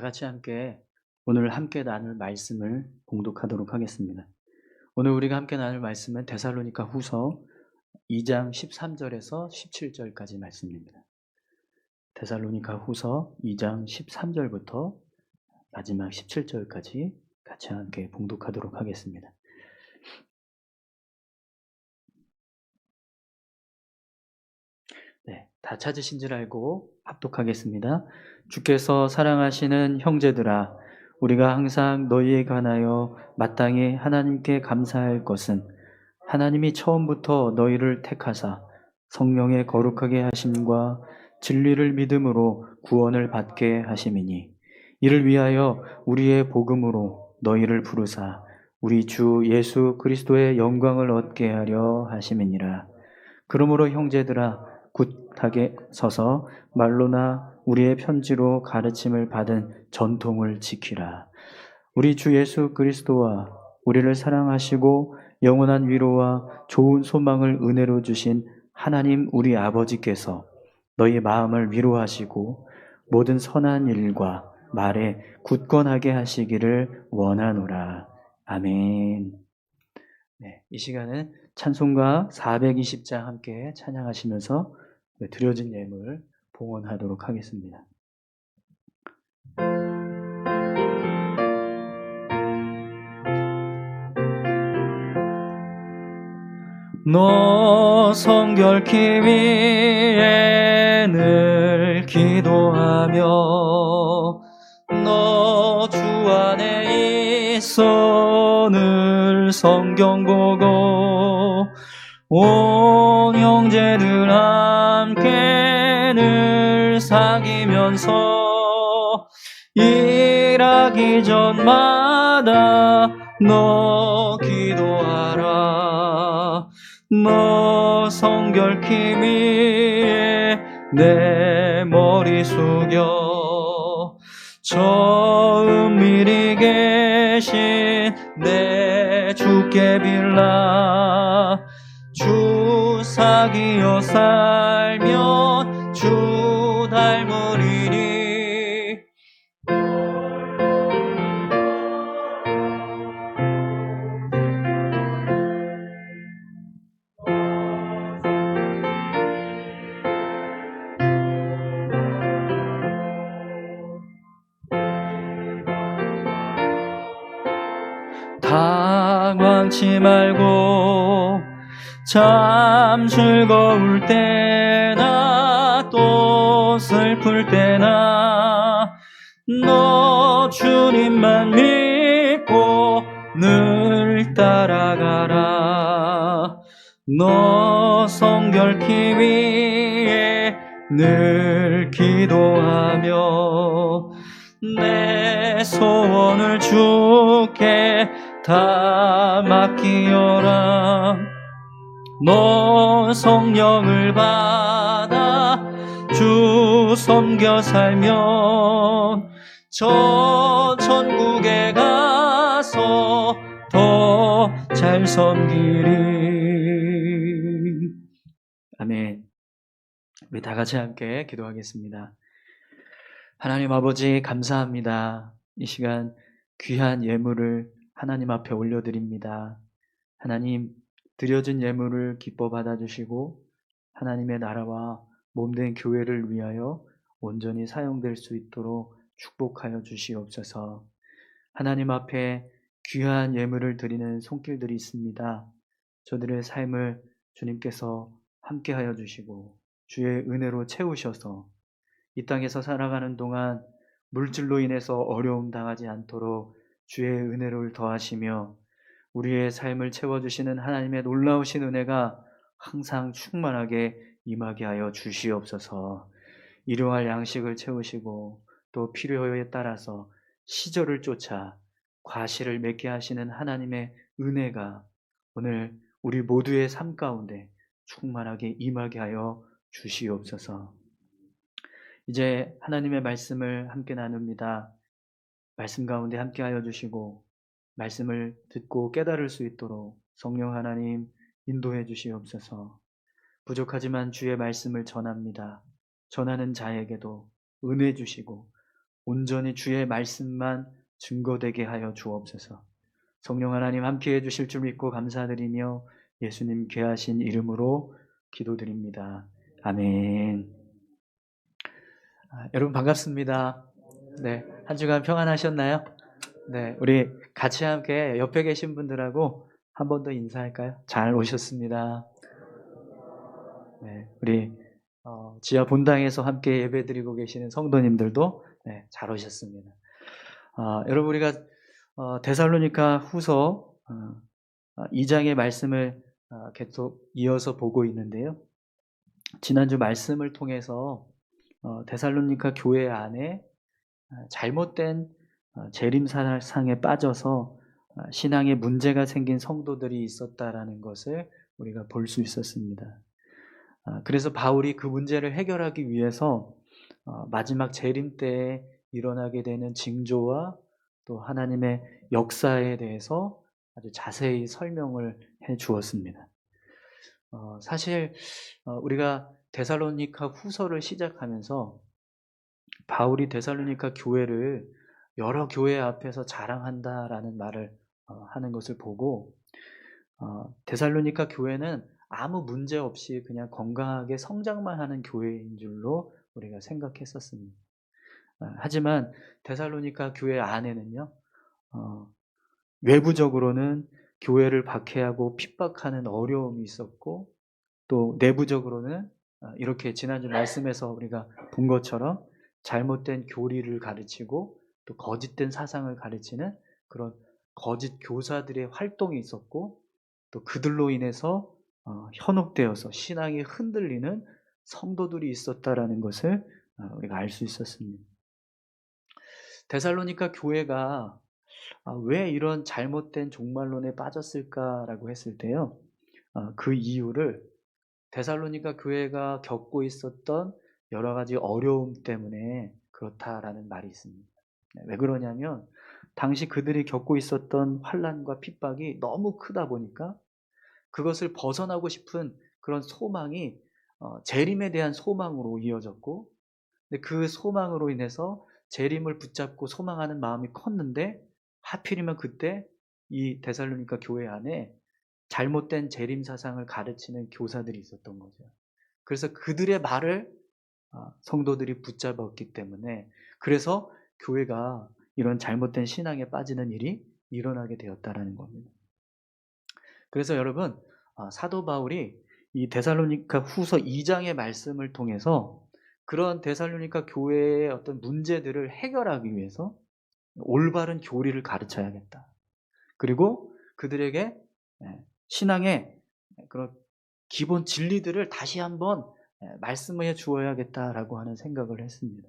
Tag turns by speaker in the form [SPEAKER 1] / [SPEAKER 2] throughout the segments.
[SPEAKER 1] 다 같이 함께 오늘 함께 나눌 말씀을 봉독하도록 하겠습니다. 오늘 우리가 함께 나눌 말씀은 데살로니가 후서 2장 13절에서 17절까지 말씀입니다. 데살로니가 후서 2장 13절부터 마지막 17절까지 같이 함께 봉독하도록 하겠습니다. 네, 다 찾으신 줄 알고 합독하겠습니다. 주께서 사랑하시는 형제들아, 우리가 항상 너희에 관하여 마땅히 하나님께 감사할 것은 하나님이 처음부터 너희를 택하사 성령의 거룩하게 하심과 진리를 믿음으로 구원을 받게 하심이니, 이를 위하여 우리의 복음으로 너희를 부르사 우리 주 예수 그리스도의 영광을 얻게 하려 하심이니라. 그러므로 형제들아, 굳하게 서서 말로나 우리의 편지로 가르침을 받은 전통을 지키라. 우리 주 예수 그리스도와 우리를 사랑하시고 영원한 위로와 좋은 소망을 은혜로 주신 하나님 우리 아버지께서 너희 마음을 위로하시고 모든 선한 일과 말에 굳건하게 하시기를 원하노라. 아멘. 네, 이 시간은 찬송가 420장 함께 찬양하시면서 드려진 예물 봉헌하도록 하겠습니다. 너 성결케 위해 늘 기도하며 너 주 안에 있어 늘 성경 보고 온 형제들 함께 늘 사귀면서 일하기 전마다 너 기도하라. 너 성결케 위해 내 머리 숙여 저 은밀히 계신 내 주께 빌라. 주 사귀어 살면 주 닮으리니 당황치 말고 참 즐거울 때나 또 슬플 때나 너 주님만 믿고 늘 따라가라. 너 성결케 위해 늘 기도하며 내 소원을 주께 다 맡기어라. 너 성령을 받아 주 섬겨 살면 저 천국에 가서 더 잘 섬기리. 아멘. 우리 다 같이 함께 기도하겠습니다. 하나님 아버지, 감사합니다. 이 시간 귀한 예물을 하나님 앞에 올려드립니다. 하나님, 드려진 예물을 기뻐 받아주시고 하나님의 나라와 몸된 교회를 위하여 온전히 사용될 수 있도록 축복하여 주시옵소서. 하나님 앞에 귀한 예물을 드리는 손길들이 있습니다. 저들의 삶을 주님께서 함께하여 주시고 주의 은혜로 채우셔서 이 땅에서 살아가는 동안 물질로 인해서 어려움 당하지 않도록 주의 은혜를 더하시며 우리의 삶을 채워주시는 하나님의 놀라우신 은혜가 항상 충만하게 임하게 하여 주시옵소서. 일용할 양식을 채우시고 또 필요에 따라서 시절을 쫓아 과실을 맺게 하시는 하나님의 은혜가 오늘 우리 모두의 삶 가운데 충만하게 임하게 하여 주시옵소서. 이제 하나님의 말씀을 함께 나눕니다. 말씀 가운데 함께 하여 주시고 말씀을 듣고 깨달을 수 있도록 성령 하나님 인도해 주시옵소서. 부족하지만 주의 말씀을 전합니다. 전하는 자에게도 은혜 주시고 온전히 주의 말씀만 증거되게 하여 주옵소서. 성령 하나님 함께해 주실 줄 믿고 감사드리며 예수님 귀하신 이름으로 기도드립니다. 아멘. 여러분 반갑습니다. 네, 한 주간 평안하셨나요? 네, 우리 같이 함께 옆에 계신 분들하고 한 번 더 인사할까요? 잘 오셨습니다. 네, 우리 지하 본당에서 함께 예배드리고 계시는 성도님들도 네, 잘 오셨습니다. 여러분 우리가 데살로니가 후서 2장의 말씀을 계속 이어서 보고 있는데요. 지난주 말씀을 통해서 데살로니가 교회 안에 잘못된 재림사상에 빠져서 신앙에 문제가 생긴 성도들이 있었다라는 것을 우리가 볼 수 있었습니다. 그래서 바울이 그 문제를 해결하기 위해서 마지막 재림 때에 일어나게 되는 징조와 또 하나님의 역사에 대해서 아주 자세히 설명을 해 주었습니다. 사실 우리가 데살로니가 후서를 시작하면서 바울이 데살로니가 교회를 여러 교회 앞에서 자랑한다라는 말을 하는 것을 보고 데살로니가 교회는 아무 문제 없이 그냥 건강하게 성장만 하는 교회인 줄로 우리가 생각했었습니다. 하지만 데살로니가 교회 안에는요, 외부적으로는 교회를 박해하고 핍박하는 어려움이 있었고, 또 내부적으로는 이렇게 지난주 말씀에서 우리가 본 것처럼 잘못된 교리를 가르치고 또 거짓된 사상을 가르치는 그런 거짓 교사들의 활동이 있었고, 또 그들로 인해서 현혹되어서 신앙이 흔들리는 성도들이 있었다라는 것을 우리가 알 수 있었습니다. 데살로니가 교회가 왜 이런 잘못된 종말론에 빠졌을까라고 했을 때요, 그 이유를 데살로니가 교회가 겪고 있었던 여러 가지 어려움 때문에 그렇다라는 말이 있습니다. 왜 그러냐면 당시 그들이 겪고 있었던 환난과 핍박이 너무 크다 보니까 그것을 벗어나고 싶은 그런 소망이 재림에 대한 소망으로 이어졌고, 근데 그 소망으로 인해서 재림을 붙잡고 소망하는 마음이 컸는데 하필이면 그때 이 데살로니가 교회 안에 잘못된 재림 사상을 가르치는 교사들이 있었던 거죠. 그래서 그들의 말을 성도들이 붙잡았기 때문에, 그래서 교회가 이런 잘못된 신앙에 빠지는 일이 일어나게 되었다라는 겁니다. 그래서 여러분 사도 바울이 이 데살로니가 후서 2장의 말씀을 통해서 그런 데살로니가 교회의 어떤 문제들을 해결하기 위해서 올바른 교리를 가르쳐야겠다. 그리고 그들에게 신앙의 그런 기본 진리들을 다시 한번 말씀해 주어야겠다라고 하는 생각을 했습니다.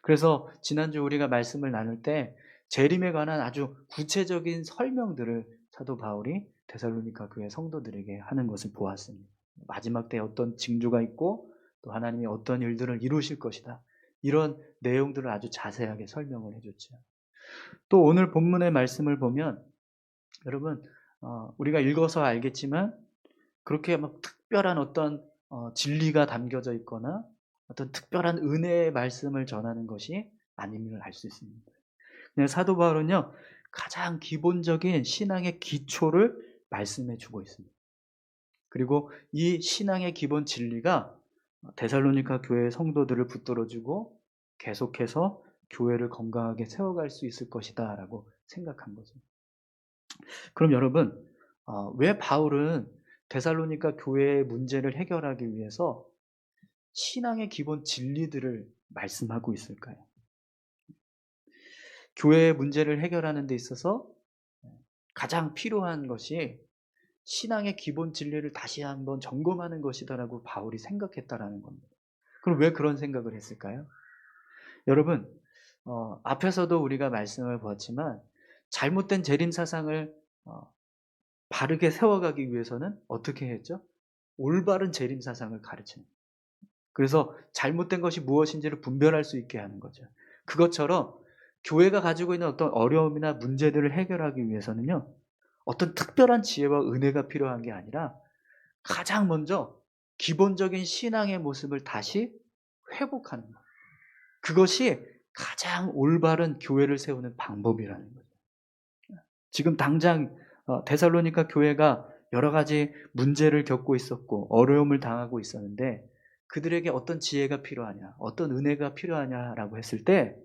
[SPEAKER 1] 그래서 지난주 우리가 말씀을 나눌 때 재림에 관한 아주 구체적인 설명들을 사도 바울이 데살로니가 교회 성도들에게 하는 것을 보았습니다. 마지막 때에 어떤 징조가 있고 또 하나님이 어떤 일들을 이루실 것이다. 이런 내용들을 아주 자세하게 설명을 해줬죠. 또 오늘 본문의 말씀을 보면 여러분 우리가 읽어서 알겠지만 그렇게 막 특별한 어떤 진리가 담겨져 있거나 어떤 특별한 은혜의 말씀을 전하는 것이 아님을 알 수 있습니다. 그냥 사도 바울은요, 가장 기본적인 신앙의 기초를 말씀해 주고 있습니다. 그리고 이 신앙의 기본 진리가 데살로니가 교회의 성도들을 붙들어주고 계속해서 교회를 건강하게 세워갈 수 있을 것이다 라고 생각한 거죠. 그럼 여러분 왜 바울은 데살로니가 교회의 문제를 해결하기 위해서 신앙의 기본 진리들을 말씀하고 있을까요? 교회의 문제를 해결하는 데 있어서 가장 필요한 것이 신앙의 기본 진리를 다시 한번 점검하는 것이다라고 바울이 생각했다라는 겁니다. 그럼 왜 그런 생각을 했을까요? 여러분 앞에서도 우리가 말씀을 보았지만 잘못된 재림 사상을 바르게 세워가기 위해서는 어떻게 했죠? 올바른 재림 사상을 가르치는. 그래서 잘못된 것이 무엇인지를 분별할 수 있게 하는 거죠. 그것처럼 교회가 가지고 있는 어떤 어려움이나 문제들을 해결하기 위해서는요, 어떤 특별한 지혜와 은혜가 필요한 게 아니라 가장 먼저 기본적인 신앙의 모습을 다시 회복하는 것. 그것이 가장 올바른 교회를 세우는 방법이라는 거죠. 지금 당장 데살로니가 교회가 여러 가지 문제를 겪고 있었고 어려움을 당하고 있었는데 그들에게 어떤 지혜가 필요하냐, 어떤 은혜가 필요하냐라고 했을 때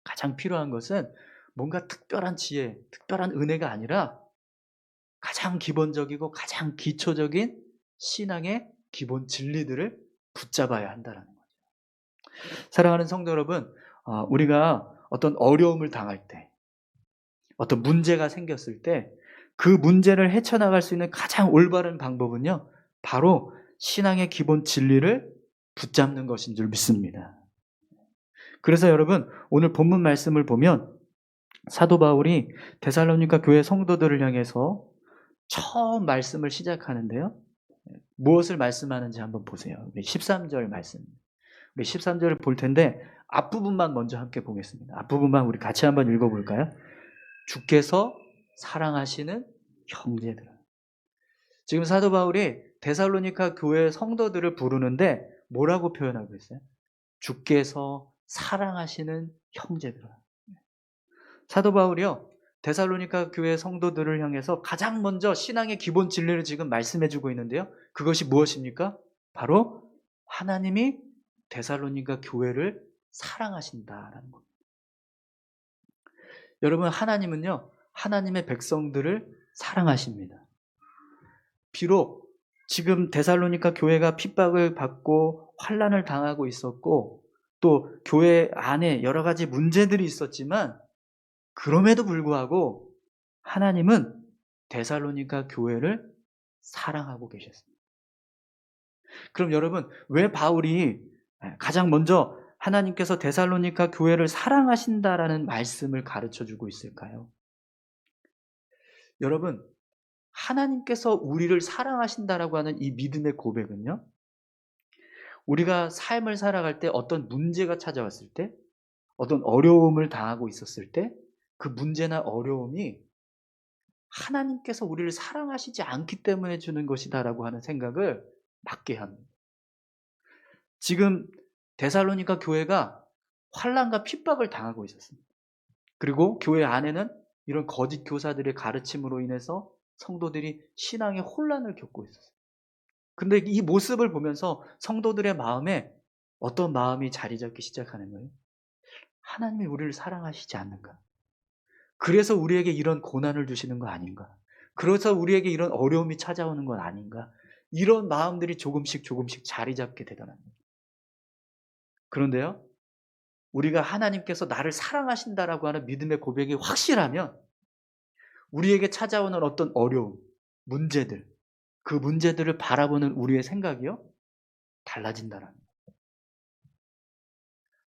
[SPEAKER 1] 가장 필요한 것은 뭔가 특별한 지혜, 특별한 은혜가 아니라 가장 기본적이고 가장 기초적인 신앙의 기본 진리들을 붙잡아야 한다는 거죠. 사랑하는 성도 여러분, 우리가 어떤 어려움을 당할 때, 어떤 문제가 생겼을 때 그 문제를 헤쳐나갈 수 있는 가장 올바른 방법은요, 바로 신앙의 기본 진리를 붙잡는 것인 줄 믿습니다. 그래서 여러분, 오늘 본문 말씀을 보면 사도 바울이 데살로니가 교회 성도들을 향해서 처음 말씀을 시작하는데요. 무엇을 말씀하는지 한번 보세요. 우리 13절 말씀. 우리 13절을 볼 텐데 앞부분만 먼저 함께 보겠습니다. 앞부분만 우리 같이 한번 읽어볼까요? 주께서 사랑하시는 형제들. 지금 사도 바울이 데살로니가 교회 성도들을 부르는데 뭐라고 표현하고 있어요? 주께서 사랑하시는 형제들. 사도 바울이요, 데살로니가 교회 성도들을 향해서 가장 먼저 신앙의 기본 진리를 지금 말씀해주고 있는데요. 그것이 무엇입니까? 바로 하나님이 데살로니가 교회를 사랑하신다라는 겁니다. 여러분, 하나님은요, 하나님의 백성들을 사랑하십니다. 비록 지금 데살로니가 교회가 핍박을 받고 환난을 당하고 있었고 또 교회 안에 여러 가지 문제들이 있었지만 그럼에도 불구하고 하나님은 데살로니가 교회를 사랑하고 계셨습니다. 그럼 여러분, 왜 바울이 가장 먼저 하나님께서 데살로니가 교회를 사랑하신다라는 말씀을 가르쳐주고 있을까요? 여러분, 하나님께서 우리를 사랑하신다라고 하는 이 믿음의 고백은요, 우리가 삶을 살아갈 때 어떤 문제가 찾아왔을 때, 어떤 어려움을 당하고 있었을 때 그 문제나 어려움이 하나님께서 우리를 사랑하시지 않기 때문에 주는 것이다라고 하는 생각을 갖게 합니다. 지금 데살로니가 교회가 환난과 핍박을 당하고 있었습니다. 그리고 교회 안에는 이런 거짓 교사들의 가르침으로 인해서 성도들이 신앙의 혼란을 겪고 있었어요. 근데 이 모습을 보면서 성도들의 마음에 어떤 마음이 자리 잡기 시작하는 거예요? 하나님이 우리를 사랑하시지 않는가? 그래서 우리에게 이런 고난을 주시는 거 아닌가? 그래서 우리에게 이런 어려움이 찾아오는 건 아닌가? 이런 마음들이 조금씩 자리 잡게 되더랍니다. 그런데요, 우리가 하나님께서 나를 사랑하신다라고 하는 믿음의 고백이 확실하면 우리에게 찾아오는 어떤 어려움, 문제들, 그 문제들을 바라보는 우리의 생각이요, 달라진다라는 거예요.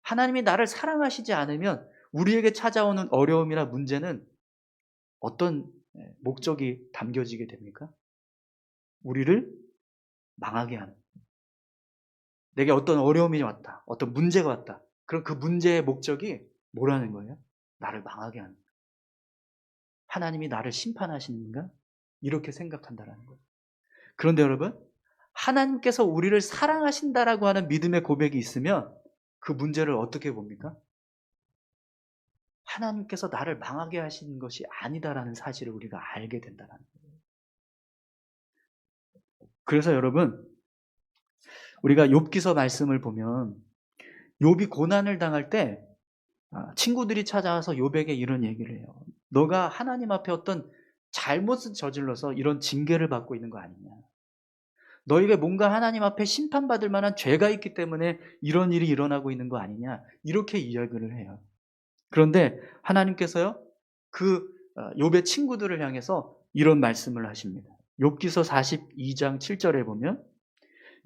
[SPEAKER 1] 하나님이 나를 사랑하시지 않으면 우리에게 찾아오는 어려움이나 문제는 어떤 목적이 담겨지게 됩니까? 우리를 망하게 하는. 내게 어떤 어려움이 왔다, 어떤 문제가 왔다. 그럼 그 문제의 목적이 뭐라는 거예요? 나를 망하게 하는. 하나님이 나를 심판하시는가? 이렇게 생각한다라는 거예요. 그런데 여러분, 하나님께서 우리를 사랑하신다라고 하는 믿음의 고백이 있으면 그 문제를 어떻게 봅니까? 하나님께서 나를 망하게 하시는 것이 아니다라는 사실을 우리가 알게 된다는 거예요. 그래서 여러분, 우리가 욥기서 말씀을 보면 욥이 고난을 당할 때 친구들이 찾아와서 욥에게 이런 얘기를 해요. 너가 하나님 앞에 어떤 잘못을 저질러서 이런 징계를 받고 있는 거 아니냐. 너에게 뭔가 하나님 앞에 심판받을 만한 죄가 있기 때문에 이런 일이 일어나고 있는 거 아니냐. 이렇게 이야기를 해요. 그런데 하나님께서요, 그 욥의 친구들을 향해서 이런 말씀을 하십니다. 욥기서 42장 7절에 보면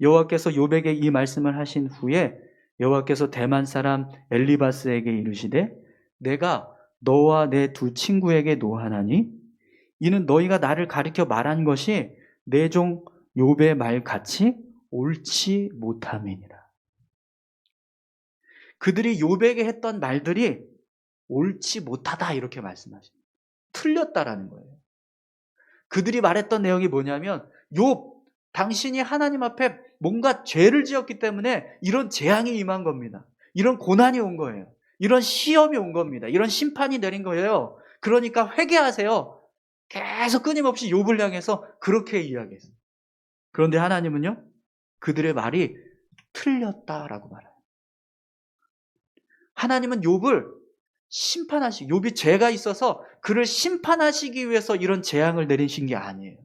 [SPEAKER 1] 여호와께서 욥에게 이 말씀을 하신 후에 여호와께서 대만 사람 엘리바스에게 이르시되 내가 너와 내 두 친구에게 노하나니 이는 너희가 나를 가리켜 말한 것이 내 종 욥의 말같이 옳지 못함이니라. 그들이 욥에게 했던 말들이 옳지 못하다 이렇게 말씀하십니다. 틀렸다라는 거예요. 그들이 말했던 내용이 뭐냐면 욥, 당신이 하나님 앞에 뭔가 죄를 지었기 때문에 이런 재앙이 임한 겁니다. 이런 고난이 온 거예요. 이런 시험이 온 겁니다. 이런 심판이 내린 거예요. 그러니까 회개하세요. 계속 끊임없이 욥을 향해서 그렇게 이야기했어요. 그런데 하나님은요, 그들의 말이 틀렸다라고 말해요. 하나님은 욥을 욥이 죄가 있어서 그를 심판하시기 위해서 이런 재앙을 내리신 게 아니에요.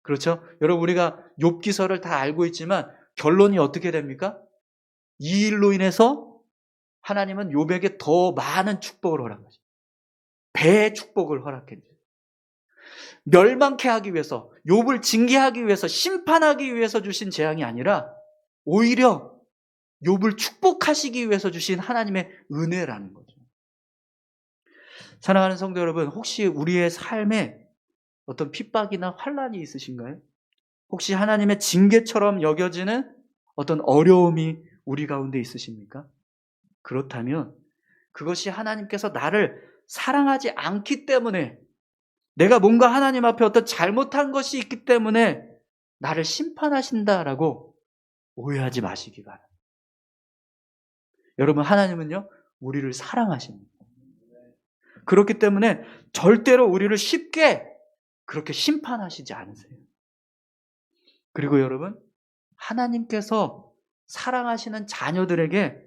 [SPEAKER 1] 그렇죠? 여러분, 우리가 욥기서를 다 알고 있지만 결론이 어떻게 됩니까? 이 일로 인해서 하나님은 욥에게 더 많은 축복을 허락한 거죠. 배의 축복을 허락해 주세요. 멸망케 하기 위해서, 욥을 징계하기 위해서, 심판하기 위해서 주신 재앙이 아니라 오히려 욥을 축복하시기 위해서 주신 하나님의 은혜라는 거죠. 사랑하는 성도 여러분, 혹시 우리의 삶에 어떤 핍박이나 환난이 있으신가요? 혹시 하나님의 징계처럼 여겨지는 어떤 어려움이 우리 가운데 있으십니까? 그렇다면 그것이 하나님께서 나를 사랑하지 않기 때문에, 내가 뭔가 하나님 앞에 어떤 잘못한 것이 있기 때문에 나를 심판하신다라고 오해하지 마시기 바랍니다. 여러분, 하나님은요, 우리를 사랑하십니다. 그렇기 때문에 절대로 우리를 쉽게 그렇게 심판하시지 않으세요. 그리고 여러분, 하나님께서 사랑하시는 자녀들에게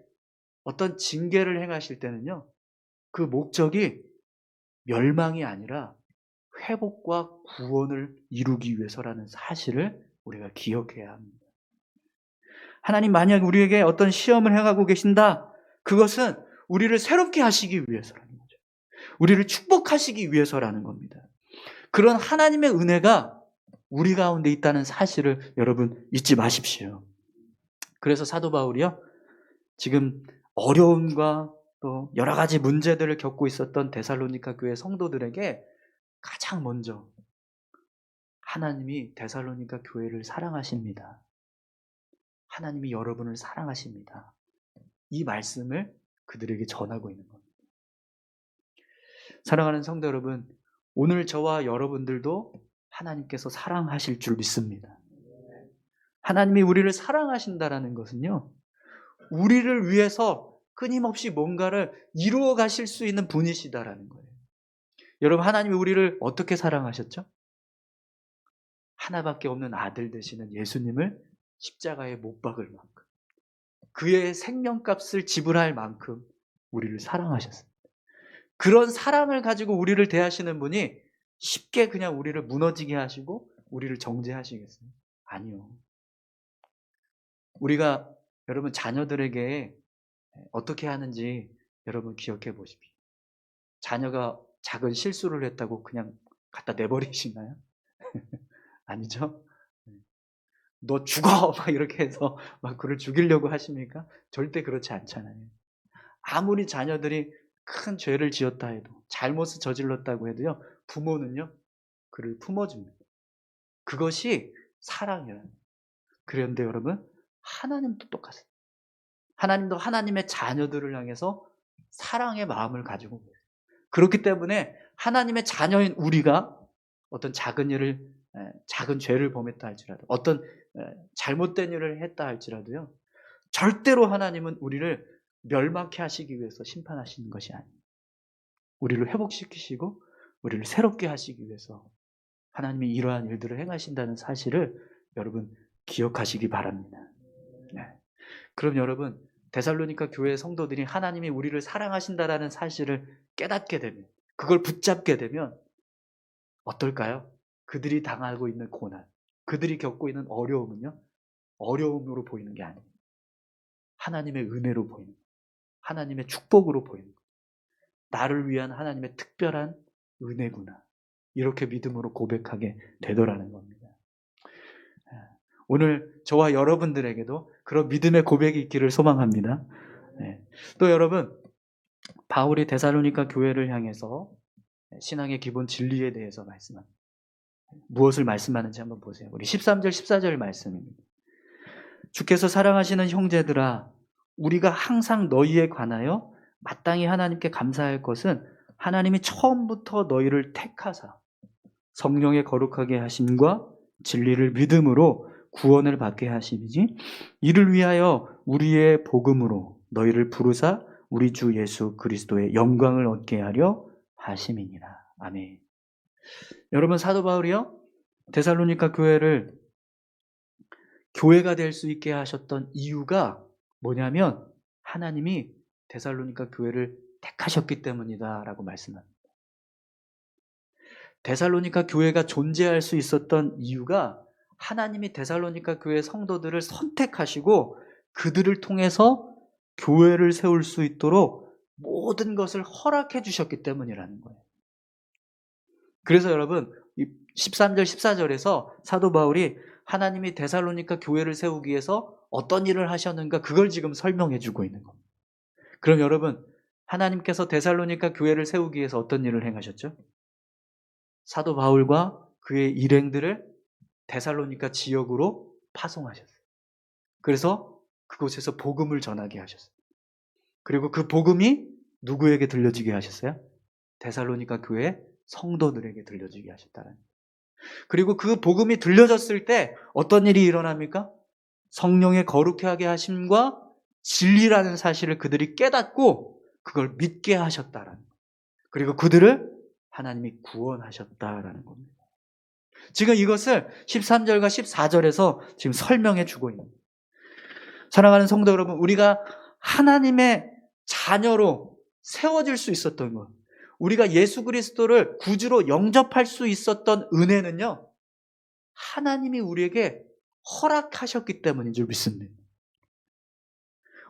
[SPEAKER 1] 어떤 징계를 행하실 때는요, 그 목적이 멸망이 아니라 회복과 구원을 이루기 위해서라는 사실을 우리가 기억해야 합니다. 하나님 만약 우리에게 어떤 시험을 행하고 계신다, 그것은 우리를 새롭게 하시기 위해서라는 거죠. 우리를 축복하시기 위해서라는 겁니다. 그런 하나님의 은혜가 우리 가운데 있다는 사실을 여러분 잊지 마십시오. 그래서 사도 바울이요, 지금 어려움과 또 여러 가지 문제들을 겪고 있었던 데살로니가 교회 성도들에게 가장 먼저 하나님이 데살로니가 교회를 사랑하십니다. 하나님이 여러분을 사랑하십니다. 이 말씀을 그들에게 전하고 있는 겁니다. 사랑하는 성도 여러분, 오늘 저와 여러분들도 하나님께서 사랑하실 줄 믿습니다. 하나님이 우리를 사랑하신다라는 것은요, 우리를 위해서 끊임없이 뭔가를 이루어 가실 수 있는 분이시다라는 거예요. 여러분, 하나님이 우리를 어떻게 사랑하셨죠? 하나밖에 없는 아들 되시는 예수님을 십자가에 못 박을 만큼, 그의 생명값을 지불할 만큼 우리를 사랑하셨습니다. 그런 사랑을 가지고 우리를 대하시는 분이 쉽게 그냥 우리를 무너지게 하시고 우리를 정죄하시겠어요? 아니요. 우리가 여러분 자녀들에게 어떻게 하는지 여러분 기억해 보십시오. 자녀가 작은 실수를 했다고 그냥 갖다 내버리시나요? 아니죠? 너 죽어! 막 이렇게 해서 막 그를 죽이려고 하십니까? 절대 그렇지 않잖아요. 아무리 자녀들이 큰 죄를 지었다 해도, 잘못을 저질렀다고 해도요, 부모는요, 그를 품어줍니다. 그것이 사랑이에요. 그런데 여러분, 하나님도 똑같아요. 하나님도 하나님의 자녀들을 향해서 사랑의 마음을 가지고 계세요. 그렇기 때문에 하나님의 자녀인 우리가 어떤 작은 일을, 작은 죄를 범했다 할지라도, 어떤 잘못된 일을 했다 할지라도요, 절대로 하나님은 우리를 멸망케 하시기 위해서 심판하시는 것이 아니에요. 우리를 회복시키시고 우리를 새롭게 하시기 위해서 하나님이 이러한 일들을 행하신다는 사실을 여러분 기억하시기 바랍니다. 네. 그럼 여러분, 데살로니가 교회 성도들이 하나님이 우리를 사랑하신다라는 사실을 깨닫게 되면, 그걸 붙잡게 되면 어떨까요? 그들이 당하고 있는 고난, 그들이 겪고 있는 어려움은요, 어려움으로 보이는 게 아니에요. 하나님의 은혜로 보이는 거예요. 하나님의 축복으로 보이는 거예요. 나를 위한 하나님의 특별한 은혜구나, 이렇게 믿음으로 고백하게 되더라는 겁니다. 오늘 저와 여러분들에게도 그런 믿음의 고백이 있기를 소망합니다. 또 여러분, 바울이 데살로니가 교회를 향해서 신앙의 기본 진리에 대해서 말씀합니다. 무엇을 말씀하는지 한번 보세요. 우리 13절 14절 말씀입니다. 주께서 사랑하시는 형제들아, 우리가 항상 너희에 관하여 마땅히 하나님께 감사할 것은 하나님이 처음부터 너희를 택하사 성령의 거룩하게 하심과 진리를 믿음으로 구원을 받게 하심이지, 이를 위하여 우리의 복음으로 너희를 부르사 우리 주 예수 그리스도의 영광을 얻게 하려 하심이니라. 아멘. 여러분, 사도 바울이요, 데살로니가 교회를 교회가 될 수 있게 하셨던 이유가 뭐냐면 하나님이 데살로니가 교회를 택하셨기 때문이다라고 말씀합니다. 데살로니가 교회가 존재할 수 있었던 이유가 하나님이 데살로니가 교회 성도들을 선택하시고 그들을 통해서 교회를 세울 수 있도록 모든 것을 허락해 주셨기 때문이라는 거예요. 그래서 여러분, 13절 14절에서 사도 바울이 하나님이 데살로니가 교회를 세우기 위해서 어떤 일을 하셨는가, 그걸 지금 설명해 주고 있는 겁니다. 그럼 여러분, 하나님께서 데살로니가 교회를 세우기 위해서 어떤 일을 행하셨죠? 사도 바울과 그의 일행들을 데살로니가 지역으로 파송하셨어요. 그래서 그곳에서 복음을 전하게 하셨어요. 그리고 그 복음이 누구에게 들려지게 하셨어요? 데살로니가 교회 성도들에게 들려지게 하셨다는 거예요. 그리고 그 복음이 들려졌을 때 어떤 일이 일어납니까? 성령의 거룩해 하게 하심과 진리라는 사실을 그들이 깨닫고 그걸 믿게 하셨다라는 거예요. 그리고 그들을 하나님이 구원하셨다라는 겁니다. 지금 이것을 13절과 14절에서 지금 설명해 주고 있는 거예요. 사랑하는 성도 여러분, 우리가 하나님의 자녀로 세워질 수 있었던 것, 우리가 예수 그리스도를 구주로 영접할 수 있었던 은혜는요, 하나님이 우리에게 허락하셨기 때문인 줄 믿습니다.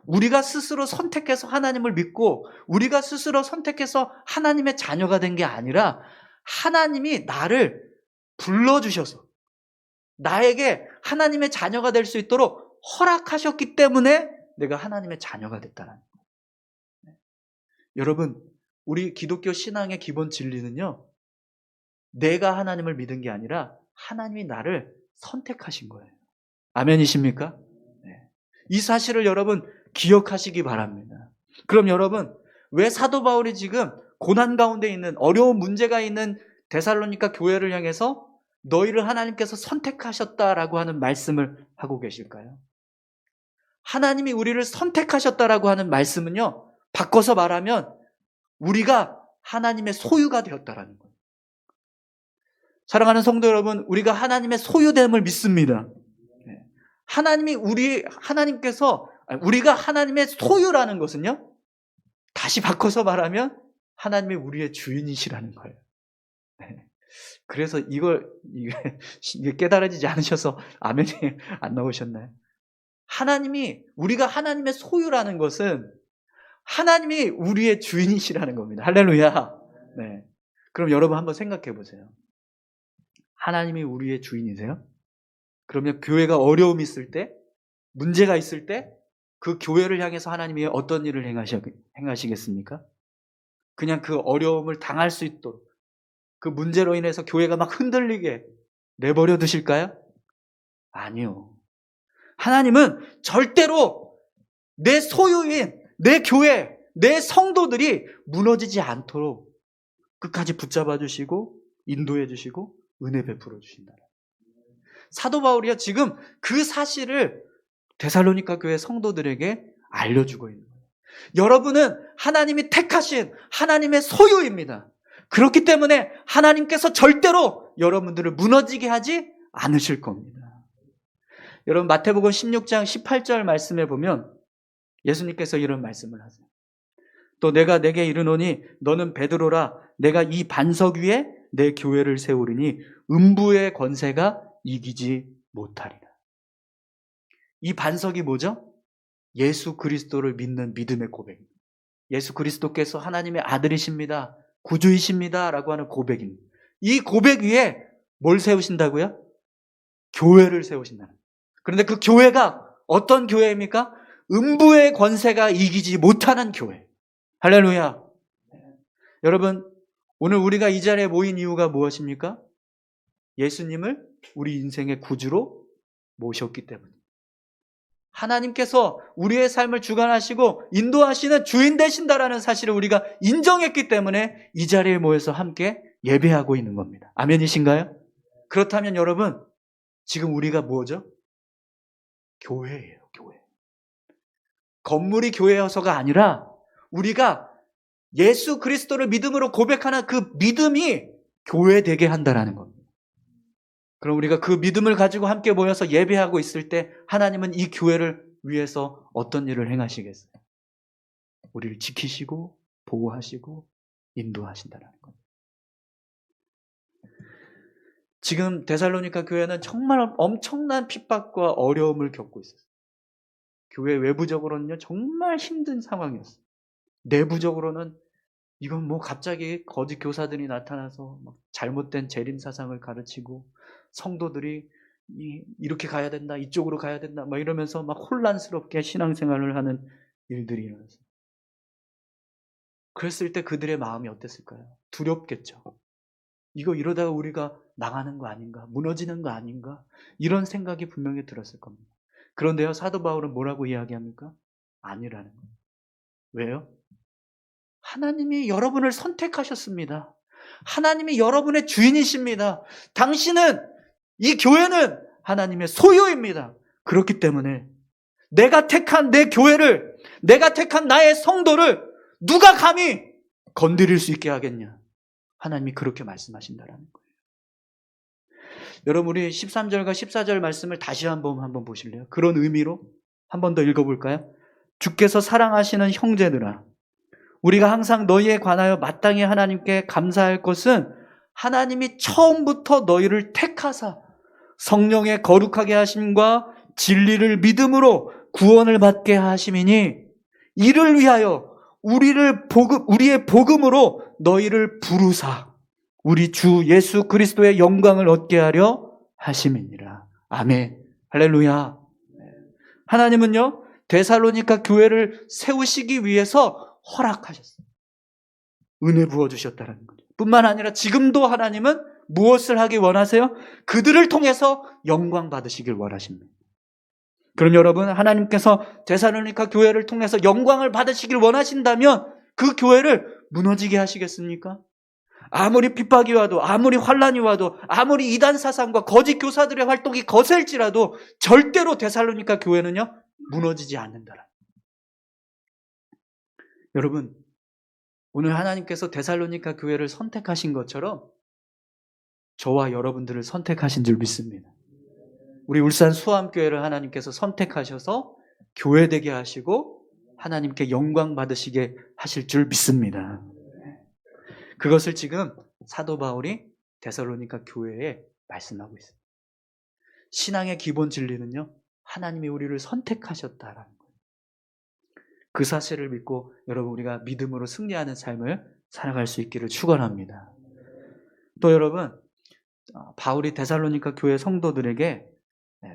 [SPEAKER 1] 우리가 스스로 선택해서 하나님을 믿고 우리가 스스로 선택해서 하나님의 자녀가 된 게 아니라 하나님이 나를 불러주셔서 나에게 하나님의 자녀가 될 수 있도록 허락하셨기 때문에 내가 하나님의 자녀가 됐다는 거예요. 여러분, 우리 기독교 신앙의 기본 진리는요, 내가 하나님을 믿은 게 아니라 하나님이 나를 선택하신 거예요. 아멘이십니까? 네. 이 사실을 여러분 기억하시기 바랍니다. 그럼 여러분, 왜 사도 바울이 지금 고난 가운데 있는, 어려운 문제가 있는 데살로니가 교회를 향해서 너희를 하나님께서 선택하셨다라고 하는 말씀을 하고 계실까요? 하나님이 우리를 선택하셨다라고 하는 말씀은요, 바꿔서 말하면 우리가 하나님의 소유가 되었다라는 거예요. 사랑하는 성도 여러분, 우리가 하나님의 소유됨을 믿습니다. 하나님께서 우리가 하나님의 소유라는 것은요, 다시 바꿔서 말하면 하나님이 우리의 주인이시라는 거예요. 그래서 이게 깨달아지지 않으셔서 아멘이 안 나오셨나요? 우리가 하나님의 소유라는 것은 하나님이 우리의 주인이시라는 겁니다. 할렐루야. 네. 그럼 여러분 한번 생각해 보세요. 하나님이 우리의 주인이세요? 그러면 교회가 어려움이 있을 때, 문제가 있을 때 그 교회를 향해서 하나님이 어떤 일을 행하시겠습니까? 그냥 그 어려움을 당할 수 있도록, 그 문제로 인해서 교회가 막 흔들리게 내버려 두실까요? 아니요. 하나님은 절대로 내 소유인 내 교회, 내 성도들이 무너지지 않도록 끝까지 붙잡아 주시고 인도해 주시고 은혜 베풀어 주신다. 사도 바울이요, 지금 그 사실을 데살로니가 교회 성도들에게 알려주고 있는 거예요. 여러분은 하나님이 택하신 하나님의 소유입니다. 그렇기 때문에 하나님께서 절대로 여러분들을 무너지게 하지 않으실 겁니다. 여러분, 마태복음 16장 18절 말씀에 보면 예수님께서 이런 말씀을 하세요. 또 내가 내게 이르노니 너는 베드로라, 내가 이 반석 위에 내 교회를 세우리니 음부의 권세가 이기지 못하리라. 이 반석이 뭐죠? 예수 그리스도를 믿는 믿음의 고백입니다. 예수 그리스도께서 하나님의 아들이십니다, 구주이십니다 라고 하는 고백입니다. 이 고백 위에 뭘 세우신다고요? 교회를 세우신다는 거예요. 그런데 그 교회가 어떤 교회입니까? 음부의 권세가 이기지 못하는 교회. 할렐루야. 여러분, 오늘 우리가 이 자리에 모인 이유가 무엇입니까? 예수님을 우리 인생의 구주로 모셨기 때문입니다. 하나님께서 우리의 삶을 주관하시고 인도하시는 주인 되신다라는 사실을 우리가 인정했기 때문에 이 자리에 모여서 함께 예배하고 있는 겁니다. 아멘이신가요? 그렇다면 여러분, 지금 우리가 뭐죠? 교회예요, 교회. 건물이 교회여서가 아니라 우리가 예수 그리스도를 믿음으로 고백하는 그 믿음이 교회 되게 한다라는 겁니다. 그럼 우리가 그 믿음을 가지고 함께 모여서 예배하고 있을 때 하나님은 이 교회를 위해서 어떤 일을 행하시겠어요? 우리를 지키시고 보호하시고 인도하신다는 겁니다. 지금 데살로니가 교회는 정말 엄청난 핍박과 어려움을 겪고 있었어요. 교회 외부적으로는요 정말 힘든 상황이었어요. 내부적으로는 이건 뭐 갑자기 거짓 교사들이 나타나서 막 잘못된 재림 사상을 가르치고 성도들이 이렇게 가야 된다, 이쪽으로 가야 된다, 막 이러면서 막 혼란스럽게 신앙생활을 하는 일들이 일어났어요. 그랬을 때 그들의 마음이 어땠을까요? 두렵겠죠. 이거 이러다가 우리가 나가는 거 아닌가? 무너지는 거 아닌가? 이런 생각이 분명히 들었을 겁니다. 그런데요, 사도 바울은 뭐라고 이야기합니까? 아니라는 거예요. 왜요? 하나님이 여러분을 선택하셨습니다. 하나님이 여러분의 주인이십니다. 당신은, 이 교회는 하나님의 소유입니다. 그렇기 때문에 내가 택한 내 교회를, 내가 택한 나의 성도를 누가 감히 건드릴 수 있게 하겠냐? 하나님이 그렇게 말씀하신다라는 거예요. 여러분, 우리 13절과 14절 말씀을 다시 한번 보실래요? 그런 의미로 한 번 더 읽어볼까요? 주께서 사랑하시는 형제들아, 우리가 항상 너희에 관하여 마땅히 하나님께 감사할 것은 하나님이 처음부터 너희를 택하사 성령의 거룩하게 하심과 진리를 믿음으로 구원을 받게 하심이니, 이를 위하여 우리의 복음으로 너희를 부르사 우리 주 예수 그리스도의 영광을 얻게 하려 하심이니라. 아멘. 할렐루야. 하나님은요 데살로니가 교회를 세우시기 위해서 허락하셨어요. 은혜 부어주셨다는 거죠. 뿐만 아니라 지금도 하나님은 무엇을 하기 원하세요? 그들을 통해서 영광 받으시길 원하십니다. 그럼 여러분, 하나님께서 데살로니가 교회를 통해서 영광을 받으시길 원하신다면 그 교회를 무너지게 하시겠습니까? 아무리 핍박이 와도, 아무리 환란이 와도, 아무리 이단 사상과 거짓 교사들의 활동이 거셀지라도 절대로 데살로니가 교회는요 무너지지 않는다라. 여러분, 오늘 하나님께서 데살로니가 교회를 선택하신 것처럼 저와 여러분들을 선택하신 줄 믿습니다. 우리 울산 수암교회를 하나님께서 선택하셔서 교회 되게 하시고 하나님께 영광 받으시게 하실 줄 믿습니다. 그것을 지금 사도 바울이 데살로니가 교회에 말씀하고 있습니다. 신앙의 기본 진리는요, 하나님이 우리를 선택하셨다라는 거예요. 그 사실을 믿고 여러분, 우리가 믿음으로 승리하는 삶을 살아갈 수 있기를 축원합니다. 또 여러분, 바울이 데살로니가 교회 성도들에게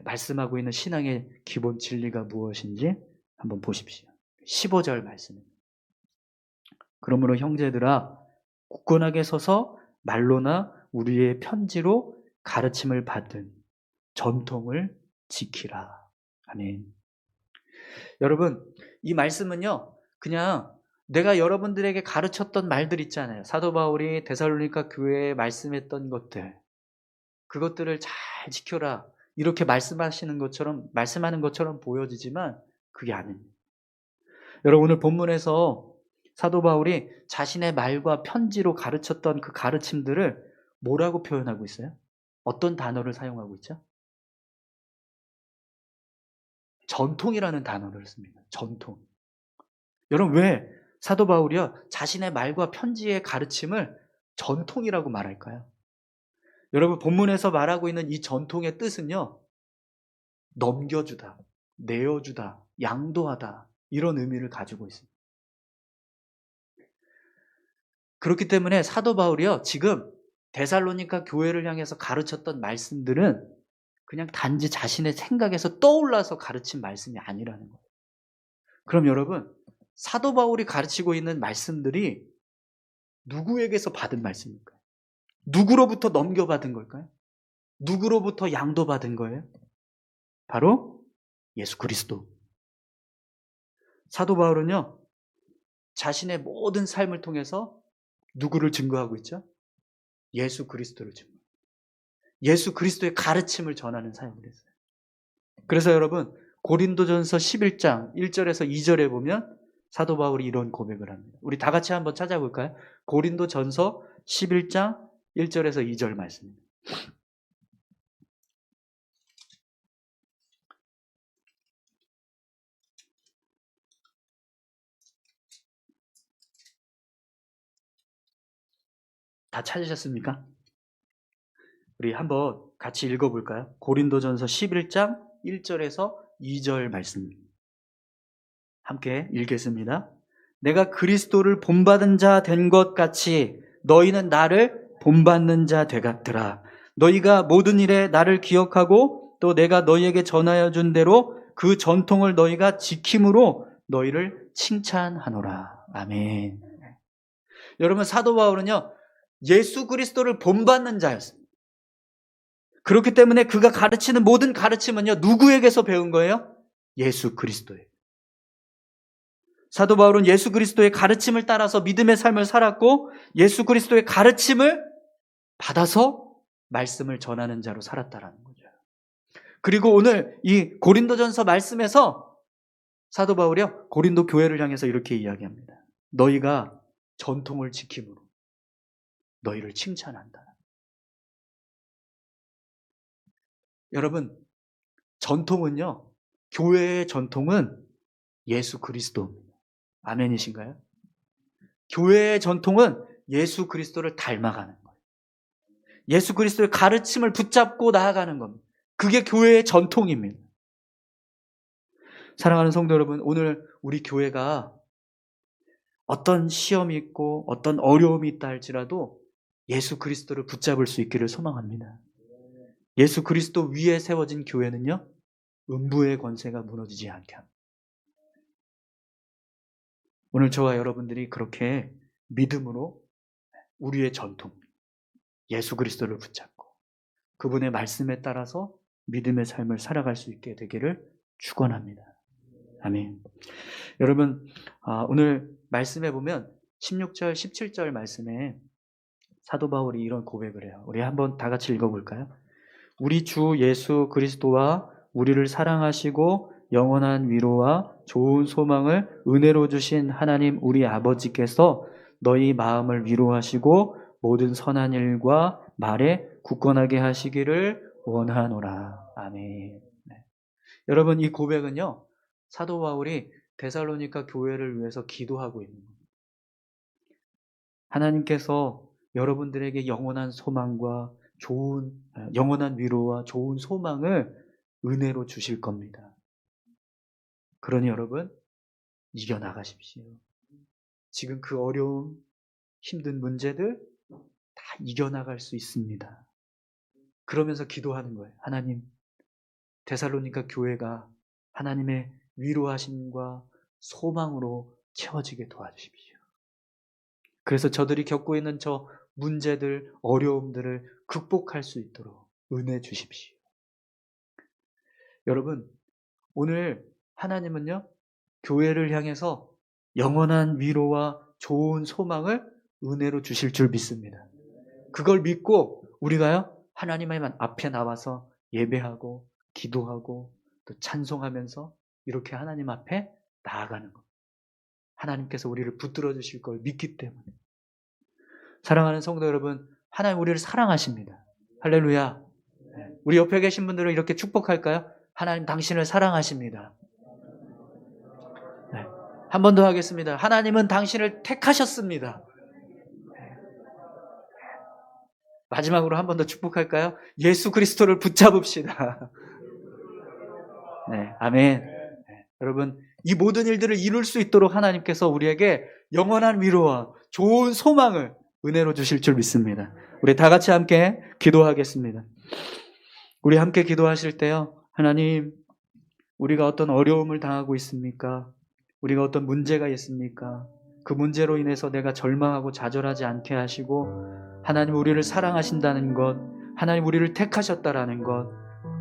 [SPEAKER 1] 말씀하고 있는 신앙의 기본 진리가 무엇인지 한번 보십시오. 15절 말씀입니다. 그러므로 형제들아, 굳건하게 서서 말로나 우리의 편지로 가르침을 받은 전통을 지키라. 아멘. 여러분, 이 말씀은요 그냥 내가 여러분들에게 가르쳤던 말들 있잖아요. 사도 바울이 데살로니가 교회에 말씀했던 것들, 그것들을 잘 지켜라, 이렇게 말씀하는 것처럼 보여지지만 그게 아닙니다. 여러분, 오늘 본문에서 사도 바울이 자신의 말과 편지로 가르쳤던 그 가르침들을 뭐라고 표현하고 있어요? 어떤 단어를 사용하고 있죠? 전통이라는 단어를 씁니다. 전통. 여러분, 왜 사도 바울이요 자신의 말과 편지의 가르침을 전통이라고 말할까요? 여러분, 본문에서 말하고 있는 이 전통의 뜻은요, 넘겨주다, 내어주다, 양도하다, 이런 의미를 가지고 있습니다. 그렇기 때문에 사도 바울이요 지금 데살로니가 교회를 향해서 가르쳤던 말씀들은 그냥 단지 자신의 생각에서 떠올라서 가르친 말씀이 아니라는 거예요. 그럼 여러분, 사도 바울이 가르치고 있는 말씀들이 누구에게서 받은 말씀일까요? 누구로부터 넘겨받은 걸까요? 누구로부터 양도받은 거예요? 바로 예수 그리스도. 사도 바울은요 자신의 모든 삶을 통해서 누구를 증거하고 있죠? 예수 그리스도를 증거. 예수 그리스도의 가르침을 전하는 사역을 했어요. 그래서 여러분, 고린도전서 11장 1절에서 2절에 보면 사도 바울이 이런 고백을 합니다. 우리 다 같이 한번 찾아볼까요? 고린도전서 11장 1절에서 2절 말씀입니다. 다 찾으셨습니까? 우리 한번 같이 읽어볼까요? 고린도전서 11장 1절에서 2절 말씀입니다. 함께 읽겠습니다. 내가 그리스도를 본받은 자 된 것 같이 너희는 나를 본받는 자 되었더라. 너희가 모든 일에 나를 기억하고 또 내가 너희에게 전하여 준 대로 그 전통을 너희가 지킴으로 너희를 칭찬하노라. 아멘. 여러분, 사도 바울은요, 예수 그리스도를 본받는 자였습니다. 그렇기 때문에 그가 가르치는 모든 가르침은요, 누구에게서 배운 거예요? 예수 그리스도예요. 사도 바울은 예수 그리스도의 가르침을 따라서 믿음의 삶을 살았고, 예수 그리스도의 가르침을 받아서 말씀을 전하는 자로 살았다라는 거죠. 그리고 오늘 이 고린도전서 말씀에서 사도 바울이요, 고린도 교회를 향해서 이렇게 이야기합니다. 너희가 전통을 지킴으로 너희를 칭찬한다. 여러분, 전통은요, 교회의 전통은 예수 그리스도입니다. 아멘이신가요? 교회의 전통은 예수 그리스도를 닮아가는 거예요. 예수 그리스도의 가르침을 붙잡고 나아가는 겁니다. 그게 교회의 전통입니다. 사랑하는 성도 여러분, 오늘 우리 교회가 어떤 시험이 있고 어떤 어려움이 있다 할지라도 예수 그리스도를 붙잡을 수 있기를 소망합니다. 예수 그리스도 위에 세워진 교회는요, 음부의 권세가 무너지지 않게 합니다. 오늘 저와 여러분들이 그렇게 믿음으로 우리의 전통, 예수 그리스도를 붙잡고 그분의 말씀에 따라서 믿음의 삶을 살아갈 수 있게 되기를 축원합니다. 아멘. 여러분, 오늘 말씀에 보면 16절, 17절 말씀에 사도 바울이 이런 고백을 해요. 우리 한번 다 같이 읽어볼까요? 우리 주 예수 그리스도와 우리를 사랑하시고 영원한 위로와 좋은 소망을 은혜로 주신 하나님 우리 아버지께서 너희 마음을 위로하시고 모든 선한 일과 말에 굳건하게 하시기를 원하노라. 아멘. 네. 여러분, 이 고백은요, 사도 바울이 데살로니가 교회를 위해서 기도하고 있는 겁니다. 하나님께서 여러분들에게 영원한 소망과 영원한 위로와 좋은 소망을 은혜로 주실 겁니다. 그러니 여러분, 이겨나가십시오. 지금 그 어려움, 힘든 문제들 다 이겨나갈 수 있습니다. 그러면서 기도하는 거예요. 하나님, 데살로니가 교회가 하나님의 위로하심과 소망으로 채워지게 도와주십시오. 그래서 저들이 겪고 있는 저 문제들, 어려움들을 극복할 수 있도록 은혜 주십시오. 여러분, 오늘 하나님은요, 교회를 향해서 영원한 위로와 좋은 소망을 은혜로 주실 줄 믿습니다. 그걸 믿고 우리가요, 하나님의 앞에 나와서 예배하고 기도하고 또 찬송하면서 이렇게 하나님 앞에 나아가는 것. 하나님께서 우리를 붙들어 주실 걸 믿기 때문에. 사랑하는 성도 여러분, 하나님 우리를 사랑하십니다. 할렐루야. 우리 옆에 계신 분들은 이렇게 축복할까요? 하나님 당신을 사랑하십니다. 네. 한 번 더 하겠습니다. 하나님은 당신을 택하셨습니다. 네. 마지막으로 한 번 더 축복할까요? 예수 그리스도를 붙잡읍시다. 네, 아멘. 네. 여러분, 이 모든 일들을 이룰 수 있도록 하나님께서 우리에게 영원한 위로와 좋은 소망을 은혜로 주실 줄 믿습니다. 우리 다 같이 함께 기도하겠습니다. 우리 함께 기도하실 때요, 하나님, 우리가 어떤 어려움을 당하고 있습니까? 우리가 어떤 문제가 있습니까? 그 문제로 인해서 내가 절망하고 좌절하지 않게 하시고, 하나님 우리를 사랑하신다는 것, 하나님 우리를 택하셨다라는 것,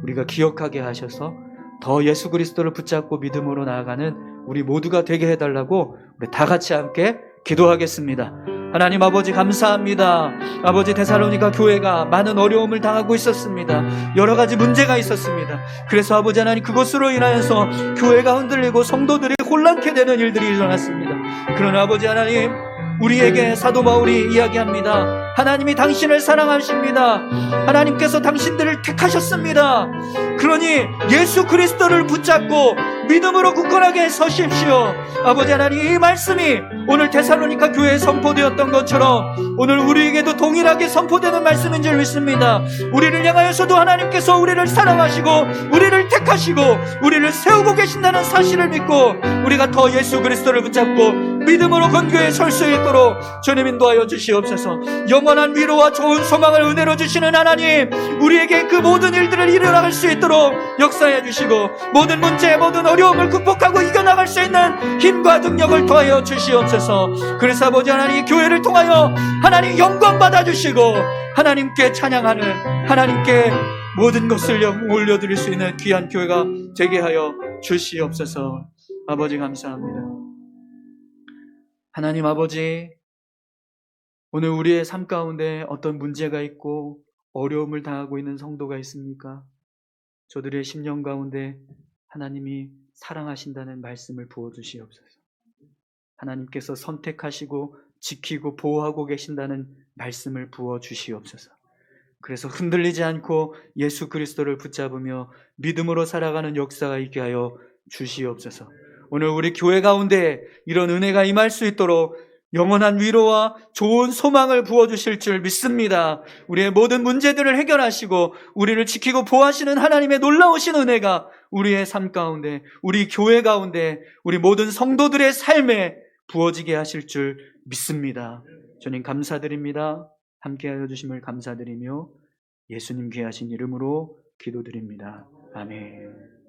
[SPEAKER 1] 우리가 기억하게 하셔서 더 예수 그리스도를 붙잡고 믿음으로 나아가는 우리 모두가 되게 해달라고 우리 다 같이 함께 기도하겠습니다. 하나님 아버지 감사합니다. 아버지, 데살로니가 교회가 많은 어려움을 당하고 있었습니다. 여러 가지 문제가 있었습니다. 그래서 아버지 하나님, 그것으로 인하여서 교회가 흔들리고 성도들이 혼란케 되는 일들이 일어났습니다. 그러나 아버지 하나님, 우리에게 사도 바울이 이야기합니다. 하나님이 당신을 사랑하십니다. 하나님께서 당신들을 택하셨습니다. 그러니 예수 그리스도를 붙잡고 믿음으로 굳건하게 서십시오. 아버지 하나님, 이 말씀이 오늘 데살로니가 교회에 선포되었던 것처럼 오늘 우리에게도 동일하게 선포되는 말씀인 줄 믿습니다. 우리를 향하여서도 하나님께서 우리를 사랑하시고 우리를 택하시고 우리를 세우고 계신다는 사실을 믿고 우리가 더 예수 그리스도를 붙잡고 믿음으로 건교에 설 수 있도록 주님 인도하여 주시옵소서. 영원한 위로와 좋은 소망을 은혜로 주시는 하나님, 우리에게 그 모든 일들을 일어나갈 수 있도록 역사해 주시고 모든 문제, 모든 어려움을 극복하고 이겨나갈 수 있는 힘과 능력을 더하여 주시옵소서. 그래서 아버지 하나님, 교회를 통하여 하나님 영광 받아주시고 하나님께 찬양하는, 하나님께 모든 것을 올려드릴 수 있는 귀한 교회가 되게 하여 주시옵소서. 아버지 감사합니다. 하나님 아버지, 오늘 우리의 삶 가운데 어떤 문제가 있고 어려움을 당하고 있는 성도가 있습니까? 저들의 심령 가운데 하나님이 사랑하신다는 말씀을 부어주시옵소서. 하나님께서 선택하시고 지키고 보호하고 계신다는 말씀을 부어주시옵소서. 그래서 흔들리지 않고 예수 그리스도를 붙잡으며 믿음으로 살아가는 역사가 있게 하여 주시옵소서. 오늘 우리 교회 가운데 이런 은혜가 임할 수 있도록 영원한 위로와 좋은 소망을 부어주실 줄 믿습니다. 우리의 모든 문제들을 해결하시고 우리를 지키고 보호하시는 하나님의 놀라우신 은혜가 우리의 삶 가운데, 우리 교회 가운데, 우리 모든 성도들의 삶에 부어지게 하실 줄 믿습니다. 주님 감사드립니다. 함께하여 주심을 감사드리며 예수님 귀하신 이름으로 기도드립니다. 아멘.